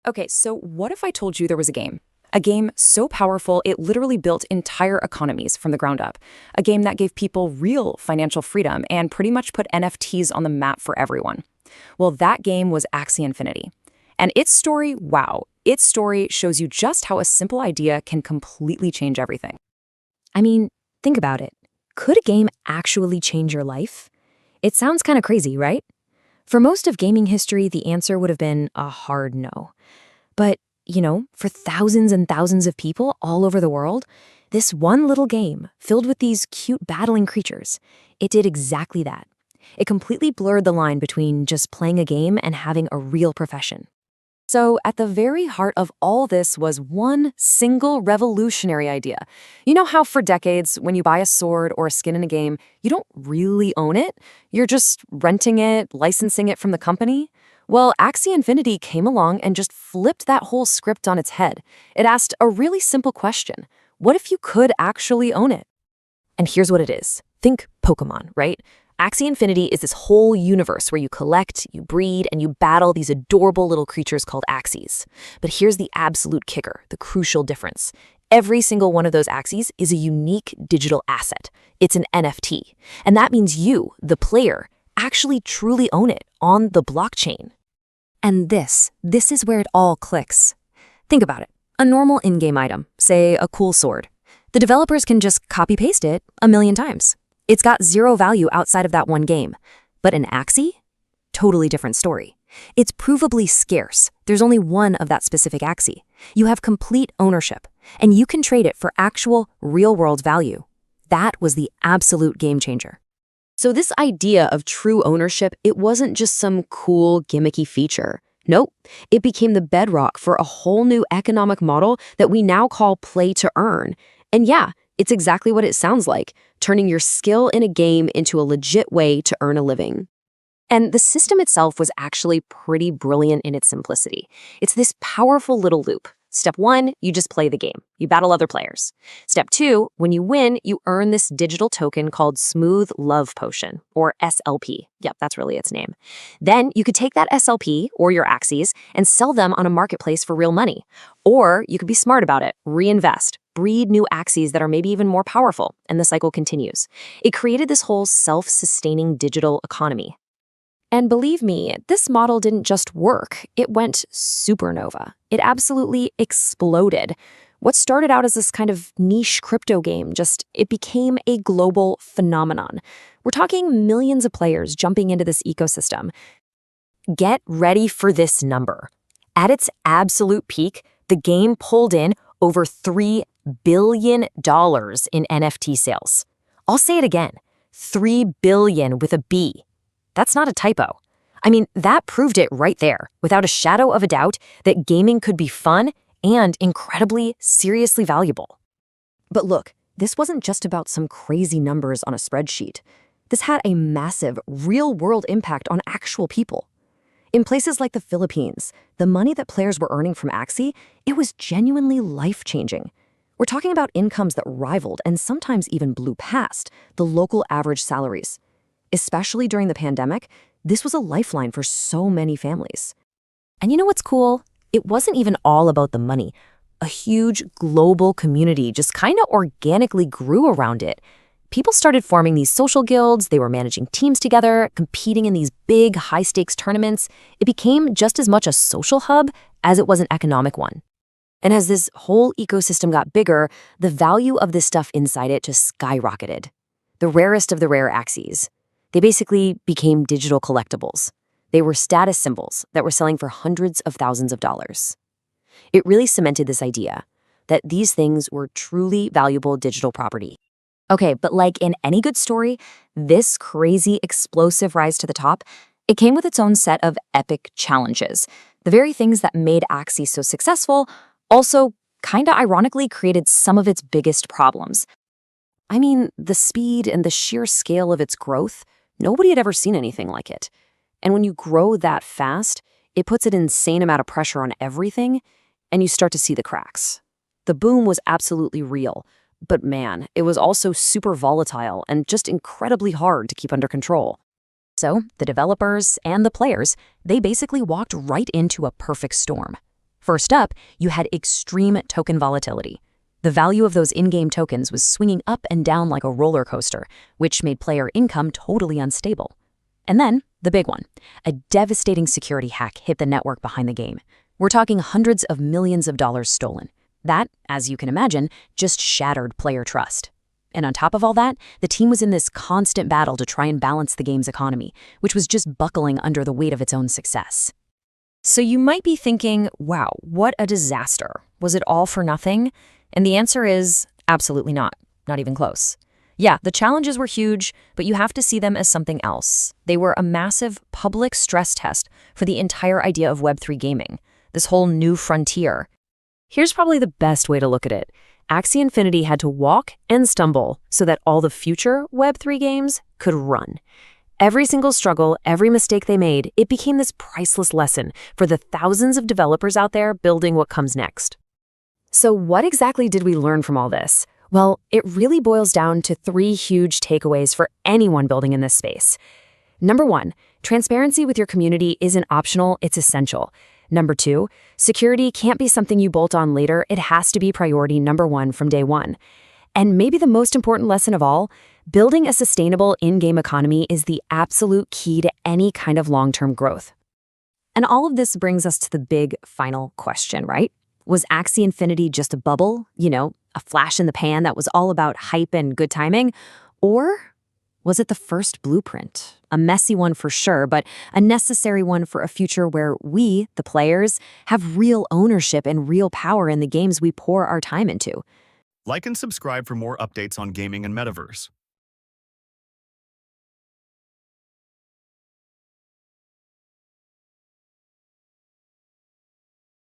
Okay, so what if I told you there was a game? A game so powerful it literally built entire economies from the ground up. A game that gave people real financial freedom and pretty much put NFTs on the map for everyone. Well, that game was Axie Infinity. And its story, wow, its story shows you just how a simple idea can completely change everything. I mean, think about it. Could a game actually change your life? It sounds kind of crazy, right? For most of gaming history, the answer would have been a hard no. But, for thousands and thousands of people all over the world, this one little game, filled with these cute battling creatures, it did exactly that. It completely blurred the line between just playing a game and having a real profession. So, at the very heart of all this was one single revolutionary idea. You know how for decades, when you buy a sword or a skin in a game, you don't really own it? You're just renting it, licensing it from the company? Well, Axie Infinity came along and just flipped that whole script on its head. It asked a really simple question. What if you could actually own it? And here's what it is. Think Pokemon, right? Axie Infinity is this whole universe where you collect, you breed, and you battle these adorable little creatures called Axies. But here's the absolute kicker, the crucial difference. Every single one of those Axies is a unique digital asset. It's an NFT. And that means you, the player, actually truly own it on the blockchain. And this is where it all clicks. Think about it. A normal in-game item, say a cool sword. The developers can just copy-paste it a million times. It's got zero value outside of that one game. But an Axie? Totally different story. It's provably scarce. There's only one of that specific Axie. You have complete ownership, and you can trade it for actual, real-world value. That was the absolute game changer. So this idea of true ownership, it wasn't just some cool, gimmicky feature. Nope, it became the bedrock for a whole new economic model that we now call play to earn. And yeah, it's exactly what it sounds like, turning your skill in a game into a legit way to earn a living. And the system itself was actually pretty brilliant in its simplicity. It's this powerful little loop. Step 1, you just play the game. You battle other players. Step 2, when you win, you earn this digital token called Smooth Love Potion, or SLP. Yep, that's really its name. Then you could take that SLP, or your Axies, and sell them on a marketplace for real money. Or you could be smart about it, reinvest, breed new Axies that are maybe even more powerful, and the cycle continues. It created this whole self-sustaining digital economy. And believe me, this model didn't just work, it went supernova. It absolutely exploded. What started out as this kind of niche crypto game, it became a global phenomenon. We're talking millions of players jumping into this ecosystem. Get ready for this number. At its absolute peak, the game pulled in over $3 billion in NFT sales. I'll say it again, $3 billion with a B. That's not a typo. I mean, that proved it right there, without a shadow of a doubt, that gaming could be fun and incredibly, seriously valuable. But look, this wasn't just about some crazy numbers on a spreadsheet. This had a massive, real-world impact on actual people. In places like the Philippines, the money that players were earning from Axie, it was genuinely life-changing. We're talking about incomes that rivaled and sometimes even blew past the local average salaries. Especially during the pandemic, this was a lifeline for so many families. And you know what's cool? It wasn't even all about the money. A huge global community just kind of organically grew around it. People started forming these social guilds, they were managing teams together, competing in these big, high-stakes tournaments. It became just as much a social hub as it was an economic one. And as this whole ecosystem got bigger, the value of this stuff inside it just skyrocketed. The rarest of the rare Axies. They basically became digital collectibles. They were status symbols that were selling for hundreds of thousands of dollars. It really cemented this idea that these things were truly valuable digital property. Okay, but like in any good story, this crazy, explosive rise to the top, it came with its own set of epic challenges. The very things that made Axie so successful also kinda ironically created some of its biggest problems. I mean, the speed and the sheer scale of its growth, nobody had ever seen anything like it. And when you grow that fast, it puts an insane amount of pressure on everything, and you start to see the cracks. The boom was absolutely real, but man, it was also super volatile and just incredibly hard to keep under control. So the developers and the players, they basically walked right into a perfect storm. First up, you had extreme token volatility. The value of those in-game tokens was swinging up and down like a roller coaster, which made player income totally unstable. And then, the big one, a devastating security hack hit the network behind the game. We're talking hundreds of millions of dollars stolen. That, as you can imagine, just shattered player trust. And on top of all that, the team was in this constant battle to try and balance the game's economy, which was just buckling under the weight of its own success. So you might be thinking, wow, what a disaster. Was it all for nothing? And the answer is absolutely not even close. Yeah, the challenges were huge, but you have to see them as something else. They were a massive public stress test for the entire idea of Web3 gaming, this whole new frontier. Here's probably the best way to look at it. Axie Infinity had to walk and stumble so that all the future Web3 games could run. Every single struggle, every mistake they made, it became this priceless lesson for the thousands of developers out there building what comes next. So what exactly did we learn from all this? Well, it really boils down to 3 huge takeaways for anyone building in this space. Number 1, transparency with your community isn't optional, it's essential. Number 2, security can't be something you bolt on later, it has to be priority number 1 from day 1. And maybe the most important lesson of all, building a sustainable in-game economy is the absolute key to any kind of long-term growth. And all of this brings us to the big final question, right? Was Axie Infinity just a bubble, a flash in the pan that was all about hype and good timing? Or was it the first blueprint? A messy one for sure, but a necessary one for a future where we, the players, have real ownership and real power in the games we pour our time into. Like and subscribe for more updates on gaming and Metaverse.